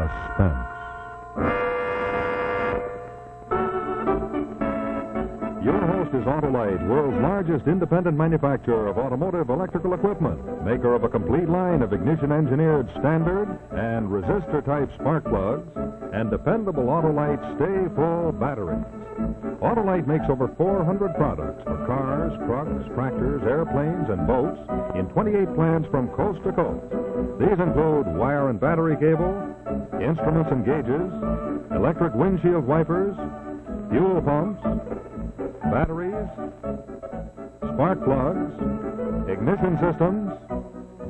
Suspense. Your host is Autolite, world's largest independent manufacturer of automotive electrical equipment, maker of a complete line of ignition-engineered standard and resistor-type spark plugs, and dependable Autolite stay-full batteries. Autolite makes over 400 products for cars, trucks, tractors, airplanes, and boats in 28 plants from coast to coast. These include wire and battery cable, instruments and gauges, electric windshield wipers, fuel pumps, batteries, spark plugs, ignition systems,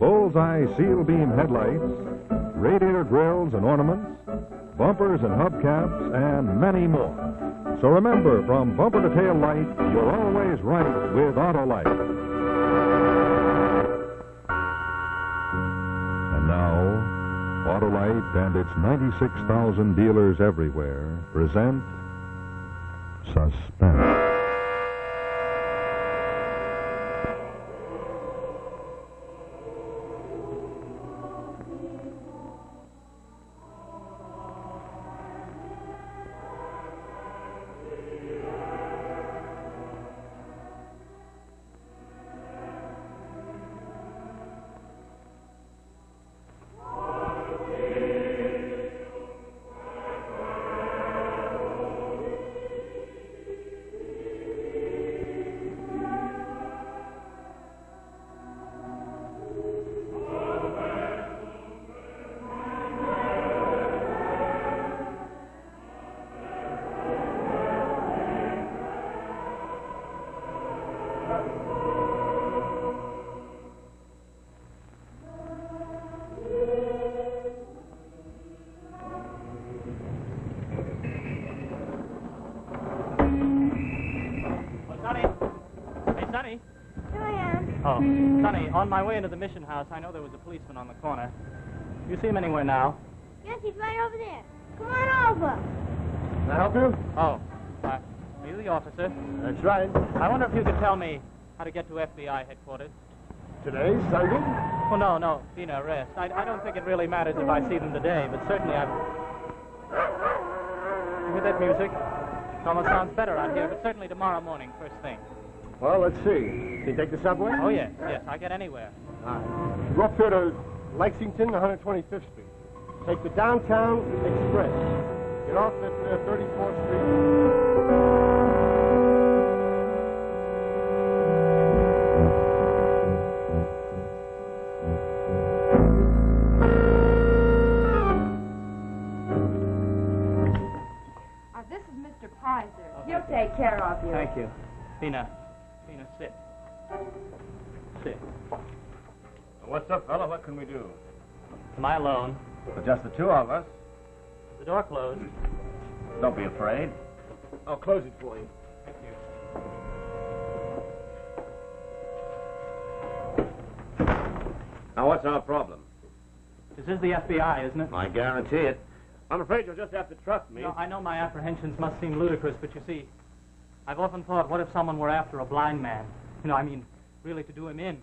bullseye seal beam headlights, radiator grills and ornaments, bumpers and hubcaps, and many more. So remember, from bumper to tail light, you're always right with Autolite. And now, Autolite and its 96,000 dealers everywhere present Suspense. Oh, Sonny, on my way into the mission house, I know there was a policeman on the corner. You see him anywhere now? Yes, he's right over there. Come on over. Can I help you? Oh, are you the officer? That's right. I wonder if you could tell me how to get to FBI headquarters. Today, Sunday? Well, no, Dina, arrest. I don't think it really matters if I see them today, but certainly I've... You hear that music? It almost sounds better out here, but certainly tomorrow morning, first thing. Well, let's see. Can you take the subway? Oh, yes, I get anywhere. All right. Go up here to Lexington, 125th Street. Take the Downtown Express. Get off at 34th Street. This is Mr. Pizer. He'll take care of you. Thank you. Tina, sit. Sit. What's up, fella? What can we do? Am I alone? For just the two of us. The door closed. Don't be afraid. I'll close it for you. Thank you. Now, what's our problem? This is the FBI, isn't it? I guarantee it. I'm afraid you'll just have to trust me. No, I know my apprehensions must seem ludicrous, but you see, I've often thought, what if someone were after a blind man? You know, I mean, really to do him in.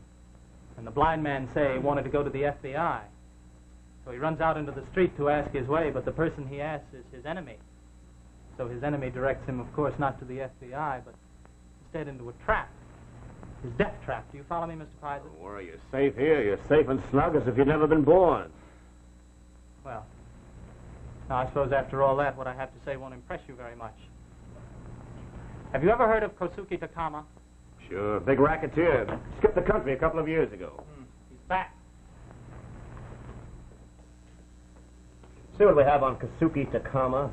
And the blind man, say, wanted to go to the FBI. So he runs out into the street to ask his way, but the person he asks is his enemy. So his enemy directs him, of course, not to the FBI, but instead into a trap. His death trap. Do you follow me, Mr. Pizer? Don't worry, you're safe here. You're safe and snug as if you'd never been born. Well, now I suppose after all that, what I have to say won't impress you very much. Have you ever heard of Kosuke Takama? Sure, big racketeer. Skipped the country a couple of years ago. He's back. See what we have on Kosuke Takama.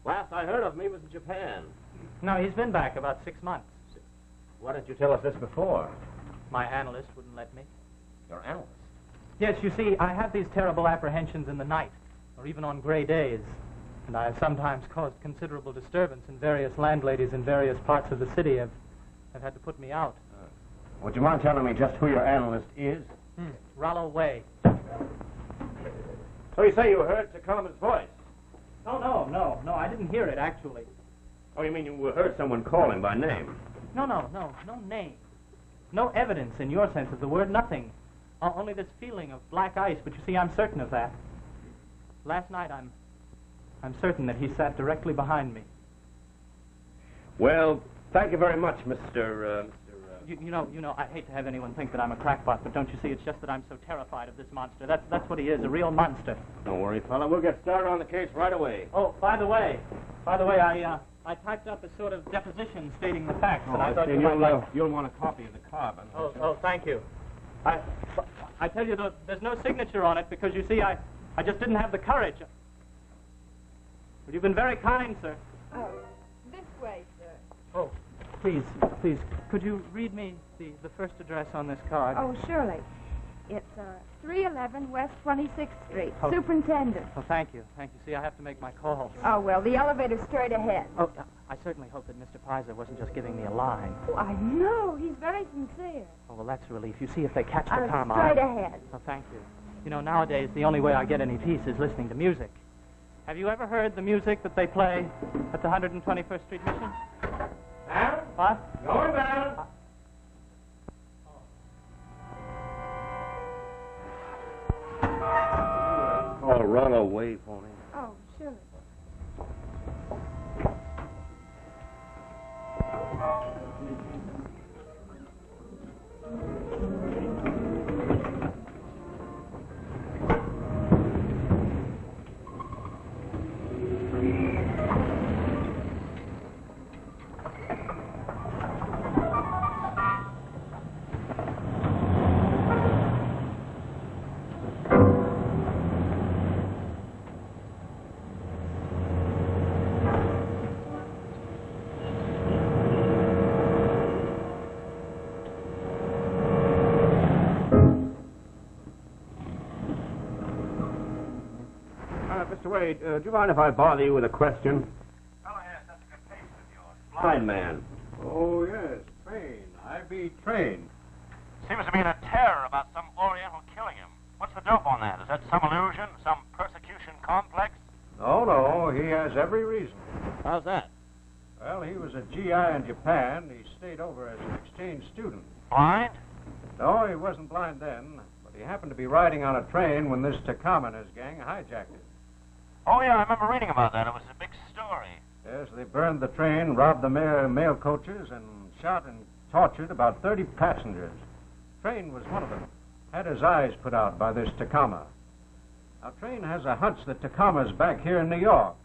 Last I heard of him, he was in Japan. No, he's been back about 6 months. Why didn't you tell us this before? My analyst wouldn't let me. Your analyst? Yes, you see, I have these terrible apprehensions in the night, or even on gray days. And I have sometimes caused considerable disturbance, and various landladies in various parts of the city have had to put me out. Would you mind telling me just who your analyst is? Rollo Way. So you say you heard Takama's voice? Oh, no, I didn't hear it, actually. Oh, you mean you heard someone call him by name? No name. No evidence in your sense of the word, nothing. Only this feeling of black ice, but you see, I'm certain of that. last night I'm certain that he sat directly behind me. Well, thank you very much, Mr. You know, I hate to have anyone think that I'm a crackpot, but don't you see, it's just that I'm so terrified of this monster. That's what he is, a real monster. Don't worry, fella. We'll get started on the case right away. Oh, by the way, I typed up a sort of deposition stating the facts, and I thought you might like... You'll want a copy of the carbon. Oh, thank you. I tell you, there's no signature on it because, you see, I just didn't have the courage. But you've been very kind, sir. Oh, this way, sir. Oh, please, could you read me the first address on this card? Oh, surely. It's 311 West 26th Street. Oh. Superintendent. Oh, thank you. See, I have to make my calls. Oh, well, the elevator's straight ahead. Oh, I certainly hope that Mr. Pizer wasn't just giving me a line. Oh, I know. He's very sincere. Oh, well, that's a relief. You see, if they catch the car, Straight ahead. Oh, thank you. You know, nowadays, the only way I get any peace is listening to music. Have you ever heard the music that they play at the 121st Street Mission? Down? What? Going down. Oh, run away for me. Oh, surely. Mr. Wade, do you mind if I bother you with a question? Oh, yes, that's a good patient of yours. Blind man. Oh, yes, train. I be trained. Seems to be in a terror about some Oriental killing him. What's the dope on that? Is that some illusion? Some persecution complex? No, he has every reason. How's that? Well, he was a GI in Japan. He stayed over as an exchange student. Blind? No, he wasn't blind then, but he happened to be riding on a train when this Takama and his gang hijacked it. Oh, yeah, I remember reading about that. It was a big story. Yes, they burned the train, robbed the mail coaches, and shot and tortured about 30 passengers. Train was one of them. Had his eyes put out by this Takama. Now, Train has a hunch that Takama's back here in New York.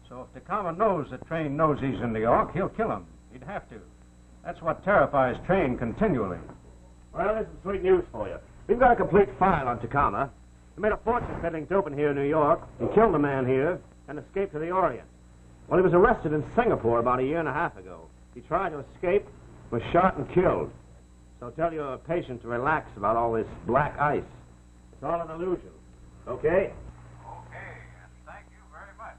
So if Takama knows that Train knows he's in New York, he'll kill him. He'd have to. That's what terrifies Train continually. Well, there's some sweet news for you. We've got a complete file on Takama. He made a fortune peddling dope in here in New York. He killed a man here and escaped to the Orient. Well, he was arrested in Singapore about a year and a half ago. He tried to escape, was shot and killed. So tell your patient to relax about all this black ice. It's all an illusion. Okay? Okay, and thank you very much.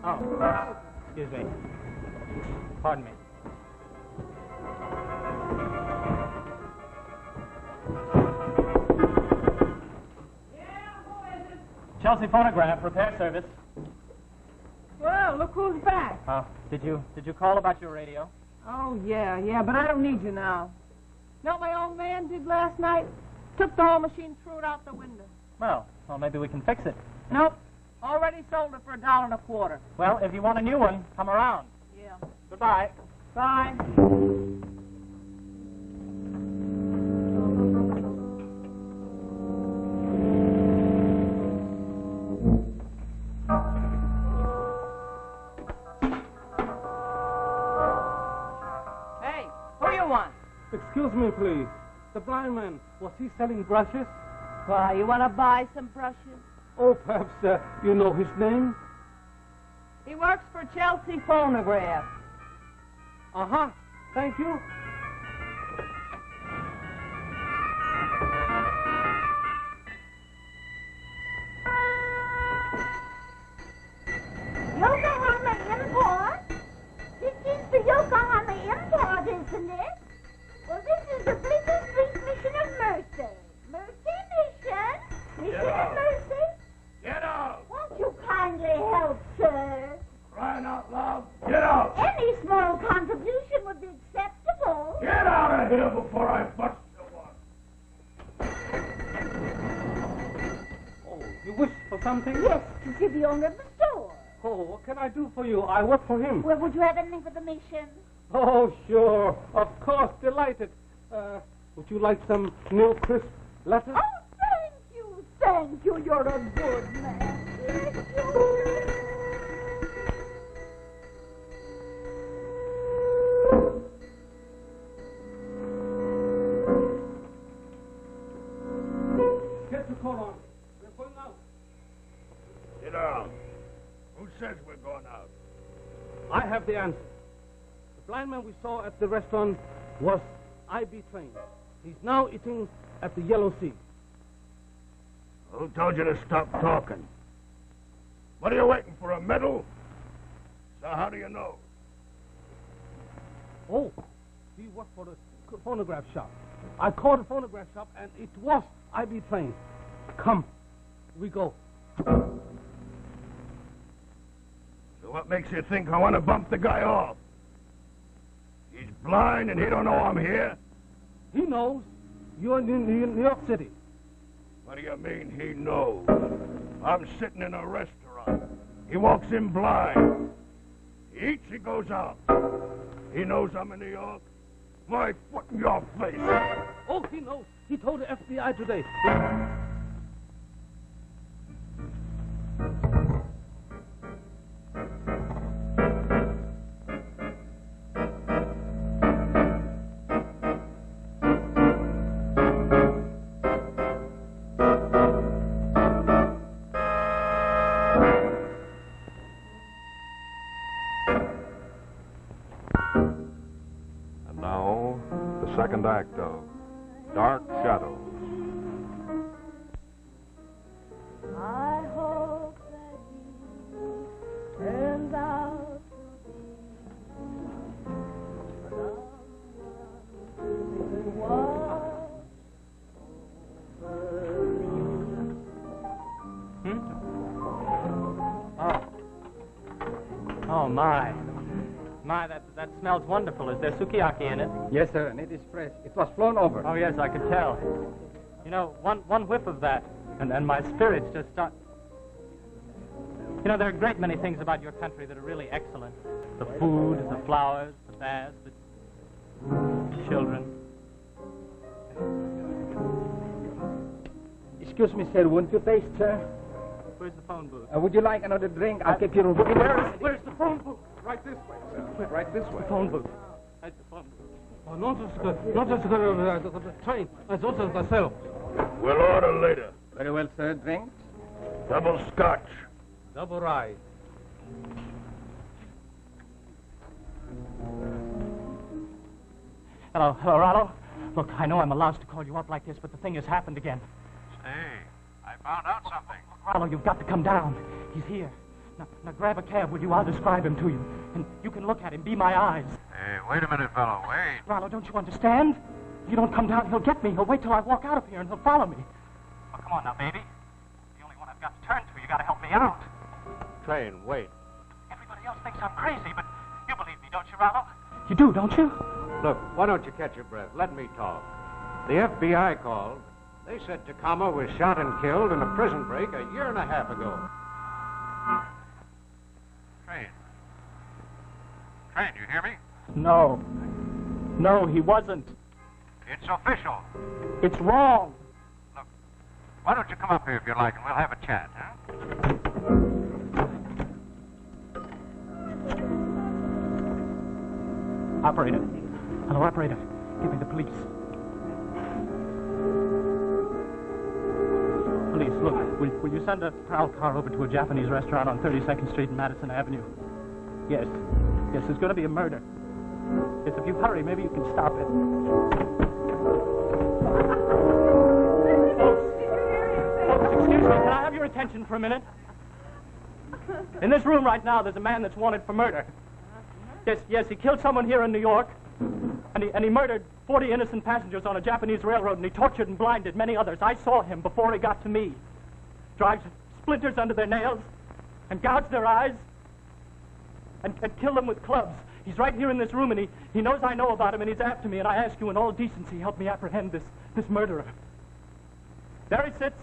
Oh, excuse me. Pardon me. Chelsea Phonograph, repair service. Well, look who's back. Did you call about your radio? Oh, yeah, but I don't need you now. Know what my old man did last night? Took the whole machine, threw it out the window. Well, maybe we can fix it. Nope. Already sold it for $1.25. Well, if you want a new one, come around. Yeah. Goodbye. Bye. Hey, who you want? Excuse me, please. The blind man, was he selling brushes? Why, you want to buy some brushes? Oh, perhaps you know his name? He works for Chelsea Phonograph. Uh-huh. Thank you. Yokohama Import? This is the Yokohama Import, isn't it? Well, this is the Bleecker Street Mission of Mercy. Mercy Mission? Mission of Mercy? Get out! Won't you kindly help, sir? Crying out loud, get out! Any small contribution Is he the owner of the store? Oh, what can I do for you? I work for him. Well, would you have anything for the mission? Oh, sure. Of course. Delighted. Would you like some new crisp lettuce? Oh, thank you. Thank you. You're a good man. Thank you. Get the coat on. We're going out. Sit down. Who says we're going out? I have the answer. The blind man we saw at the restaurant was I.B. Train. He's now eating at the Yellow Sea. Who told you to stop talking? What are you waiting for, a medal? So how do you know? Oh, he worked for the phonograph shop. I called the phonograph shop, and it was I.B. Train. Come, we go. So what makes you think I want to bump the guy off? He's blind and he don't know I'm here? He knows. You're in New York City. What do you mean he knows? I'm sitting in a restaurant. He walks in blind. He eats, he goes out. He knows I'm in New York. My foot in your face. Oh, he knows. He told the FBI today. And now, the second act of Dark Shadows. I hope that he turns out to be someone who was Oh, my. My, that smells wonderful. Is there sukiyaki in it? Yes, sir, and it is fresh. It was flown over. Oh, yes, I could tell. You know, one whiff of that, and my spirits just start... You know, there are a great many things about your country that are really excellent. The food, the flowers, the baths, the children. Excuse me, sir, won't you taste, sir? Where's the phone booth? Would you like another drink? I'll keep you... Where's the phone booth? Right this way, sir. Right this way. The phone booth. Right, the phone booth. Oh, not just the train. It's also the cell. We'll order later. Very well, sir. Drinks? Double scotch. Double rye. Hello, Rollo. Look, I know I'm allowed to call you up like this, but the thing has happened again. Say, I found out something. Rollo, you've got to come down. He's here. Now grab a cab, will you? I'll describe him to you. And you can look at him, be my eyes. Hey, wait a minute, fellow, wait. Rollo, don't you understand? If you don't come down, he'll get me. He'll wait till I walk out of here, and he'll follow me. Oh, come on now, baby. The only one I've got to turn to. You got to help me out. Train, wait. Everybody else thinks I'm crazy, but you believe me, don't you, Rollo? You do, don't you? Look, why don't you catch your breath? Let me talk. The FBI called. They said Tacoma was shot and killed in a prison break a year and a half ago. Train, you hear me? No. No, he wasn't. It's official. It's wrong. Look, why don't you come up here if you like, and we'll have a chat, huh? Operator. Hello, operator. Give me the police. Police, look, will you send a prowl car over to a Japanese restaurant on 32nd Street and Madison Avenue? Yes. Yes, there's going to be a murder. Yes, if you hurry, maybe you can stop it. Folks, excuse me, can I have your attention for a minute? In this room right now, there's a man that's wanted for murder. Yes, he killed someone here in New York, and he murdered 40 innocent passengers on a Japanese railroad, and he tortured and blinded many others. I saw him before he got to me. Drives splinters under their nails, and gouge their eyes, and kill them with clubs. He's right here in this room, and he knows I know about him, and he's after me, and I ask you in all decency, help me apprehend this murderer. There he sits,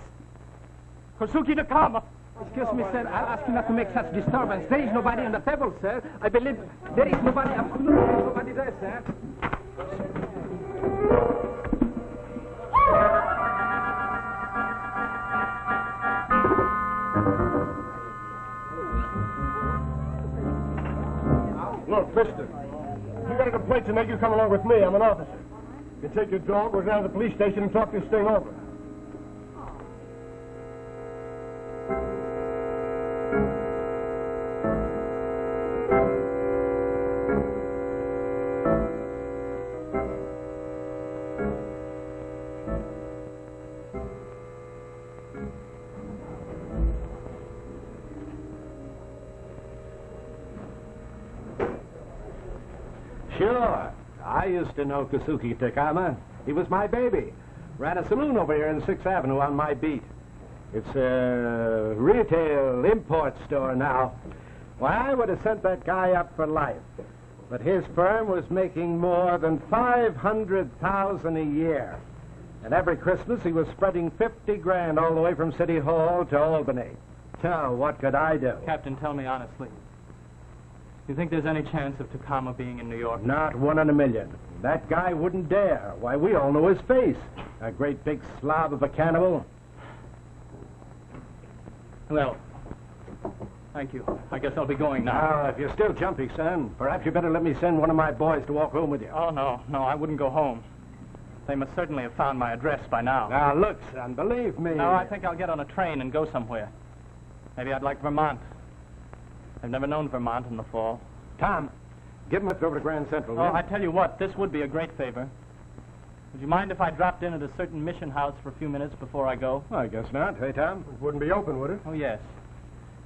Kosuke Nakama. Excuse me, sir. I'll ask you not to make such disturbance. There is nobody on the table, sir. I believe there is nobody, absolutely nobody there, sir. Look, mister, you got a complaint to make, you come along with me. I'm an officer. You can take your dog, go down to the police station and talk this thing over. Sure. I used to know Kasuki Takama. He was my baby. Ran a saloon over here in 6th Avenue on my beat. It's a retail import store now. Why, I would have sent that guy up for life. But his firm was making more than $500,000 a year. And every Christmas he was spreading 50 grand all the way from City Hall to Albany. So what could I do? Captain, tell me honestly. You think there's any chance of Takama being in New York? Not 1 in a million. That guy wouldn't dare. Why, we all know his face. A great big slob of a cannibal. Well, thank you. I guess I'll be going now. Now, if you're still jumpy, son, perhaps you better let me send one of my boys to walk home with you. Oh, no, I wouldn't go home. They must certainly have found my address by now. Now, look, son, believe me. No, I think I'll get on a train and go somewhere. Maybe I'd like Vermont. I've never known Vermont in the fall. Tom, give him a lift over to Grand Central. Oh, I tell you what, this would be a great favor. Would you mind if I dropped in at a certain mission house for a few minutes before I go? I guess not. Hey, Tom? It wouldn't be open, would it? Oh, yes.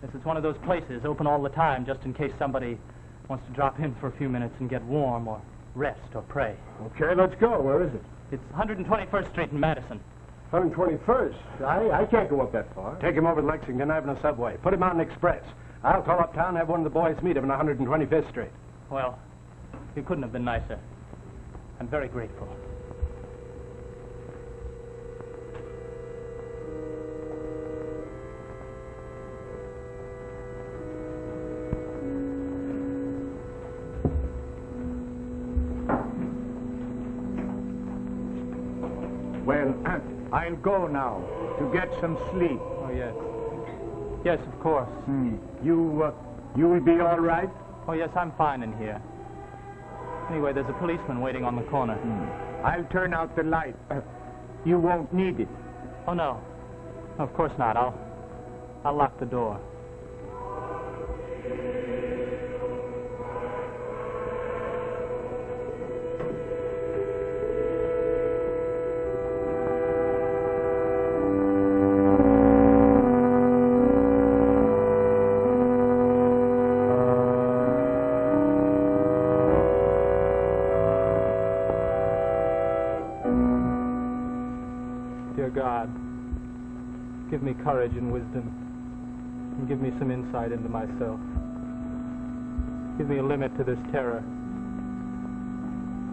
Yes, it's one of those places open all the time just in case somebody wants to drop in for a few minutes and get warm or rest or pray. Okay, let's go. Where is it? It's 121st Street in Madison. 121st. I can't go up that far. Take him over to Lexington Avenue subway. Put him on an express. I'll call uptown and have one of the boys meet him on 125th Street. Well, you couldn't have been nicer. I'm very grateful. Well, I'll go now to get some sleep. Oh, yes. Yes, of course. You will be all right? Oh, yes, I'm fine in here. Anyway, there's a policeman waiting on the corner. I'll turn out the light. You won't need it. Oh, no. Of course not. I'll lock the door. Dear God, give me courage and wisdom, and give me some insight into myself. Give me a limit to this terror.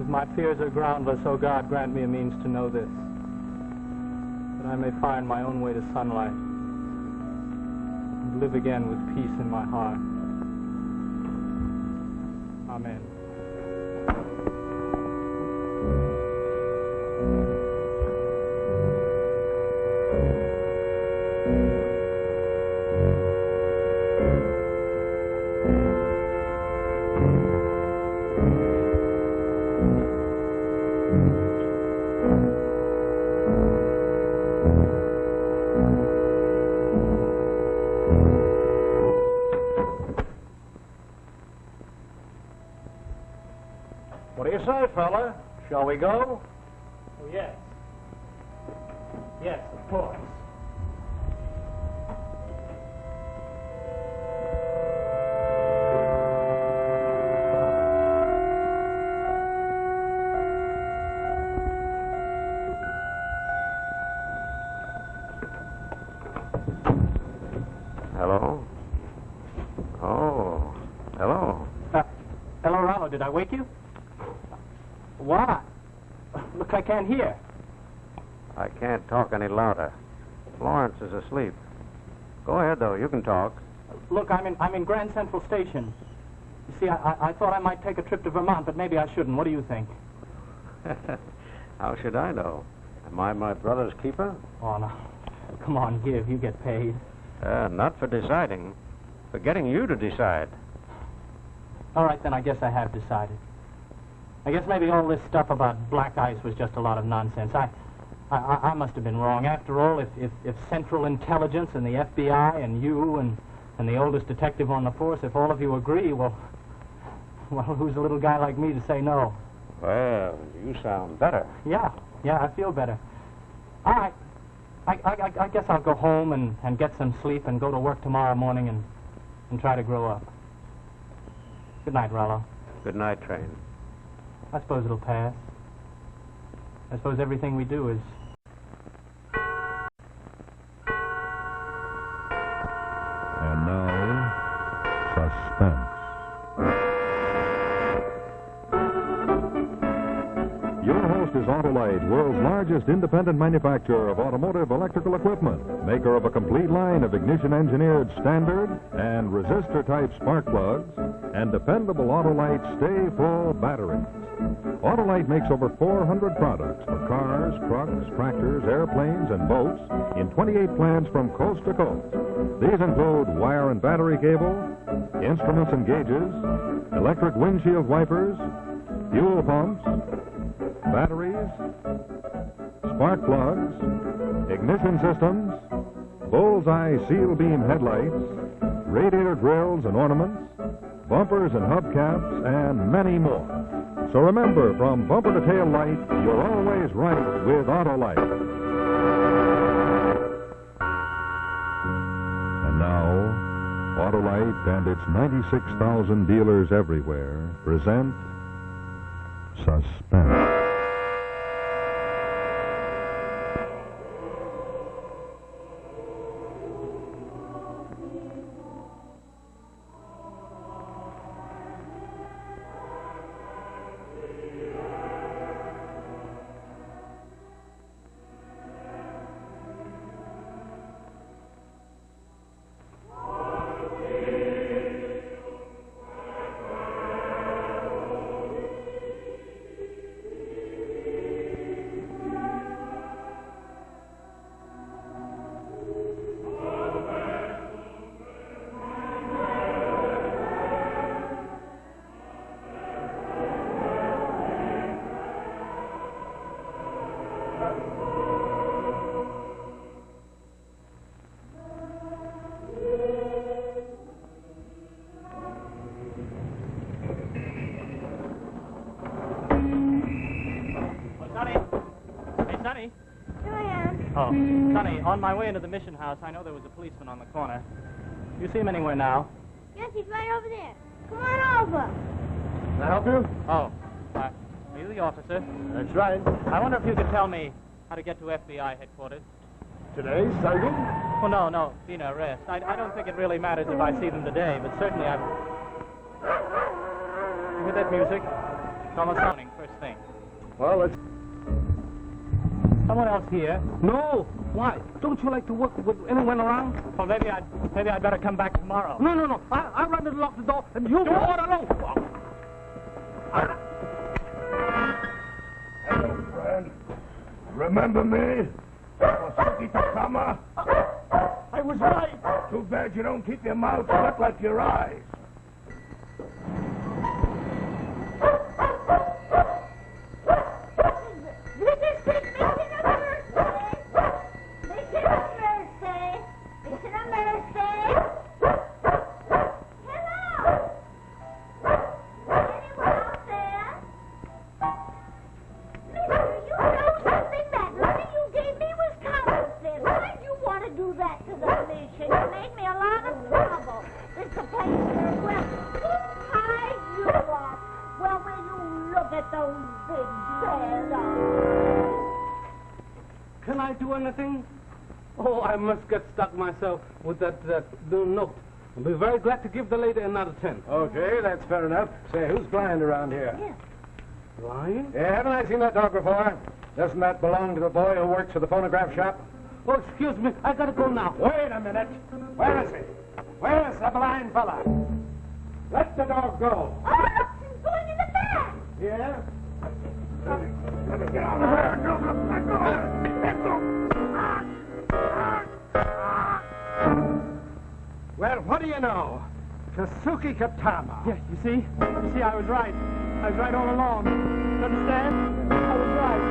If my fears are groundless, oh God, grant me a means to know this, that I may find my own way to sunlight, and live again with peace in my heart. Amen. What do you say, fella? Shall we go? Oh, yes. Yes, of course. Hello? Oh, hello. Hello, Rollo. Did I wake you? What? Looks I can't hear. I can't talk any louder. Florence is asleep. Go ahead, though. You can talk. Look, I'm in Grand Central Station. You see, I thought I might take a trip to Vermont, but maybe I shouldn't. What do you think? How should I know? Am I my brother's keeper? Oh, no. Come on, give. You get paid. Not for deciding. For getting you to decide. All right, then I guess I have decided. I guess maybe all this stuff about black ice was just a lot of nonsense. I must have been wrong. After all, if Central Intelligence and the FBI and you and the oldest detective on the force, if all of you agree, well, who's a little guy like me to say no? Well, you sound better. Yeah, I feel better. All right. I guess I'll go home and get some sleep and go to work tomorrow morning and try to grow up. Good night, Rollo. Good night, Train. I suppose it'll pass. I suppose everything we do is... And now, Suspense. Your host is Autolite, world's largest independent manufacturer of automotive electrical equipment, maker of a complete line of ignition-engineered standard and resistor-type spark plugs, and dependable Autolite stay-full batteries. Autolite makes over 400 products for cars, trucks, tractors, airplanes, and boats in 28 plants from coast to coast. These include wire and battery cable, instruments and gauges, electric windshield wipers, fuel pumps, batteries, spark plugs, ignition systems, bullseye seal beam headlights, radiator grills and ornaments, bumpers and hubcaps, and many more. So remember, from bumper to tail light, you're always right with Autolite. And now, Autolite and its 96,000 dealers everywhere present Suspense. Oh, Sonny, on my way into the mission house, I know there was a policeman on the corner. You see him anywhere now? Yes, he's right over there. Come on over. Can I help you? Oh, are you the officer? That's right. I wonder if you could tell me how to get to FBI headquarters. Today, Sunday? Well, no, being an arrest. I don't think it really matters if I see them today, but certainly I've... You hear that music? It's almost sounding first thing. Well, let's... Someone else here? No. Why? Don't you like to work with anyone around? Well, maybe I'd better come back tomorrow. No. I'll run and lock the door, and you go on alone. Hello, friend. Remember me? Suki Takama? I was right. Too bad you don't keep your mouth shut like your eyes. Can I do anything? Oh, I must get stuck myself with that note. I'll be very glad to give the lady another 10. Okay, that's fair enough. Say, who's blind around here? Yeah. Blind? Yeah, haven't I seen that dog before? Doesn't that belong to the boy who works for the phonograph shop? Oh, excuse me. I gotta go now. Wait a minute. Where is he? Where's the blind fella? Let the dog go. Oh, he's going in the back. Yeah? Let me get out of here. No, let go. Let go. Well, what do you know? Kasuki Katama. Yeah, you see? You see, I was right. I was right all along. You understand? I was right.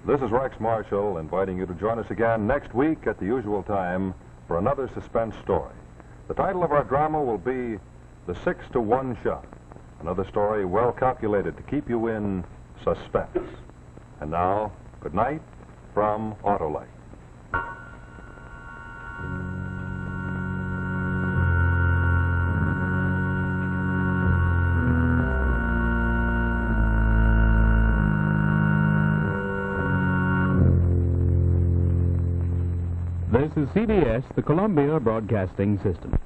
This is Rex Marshall inviting you to join us again next week at the usual time for another suspense story. The title of our drama will be The 6-to-1 Shot. Another story well calculated to keep you in suspense. And now, good night from Autolite. This is CBS, the Columbia Broadcasting System.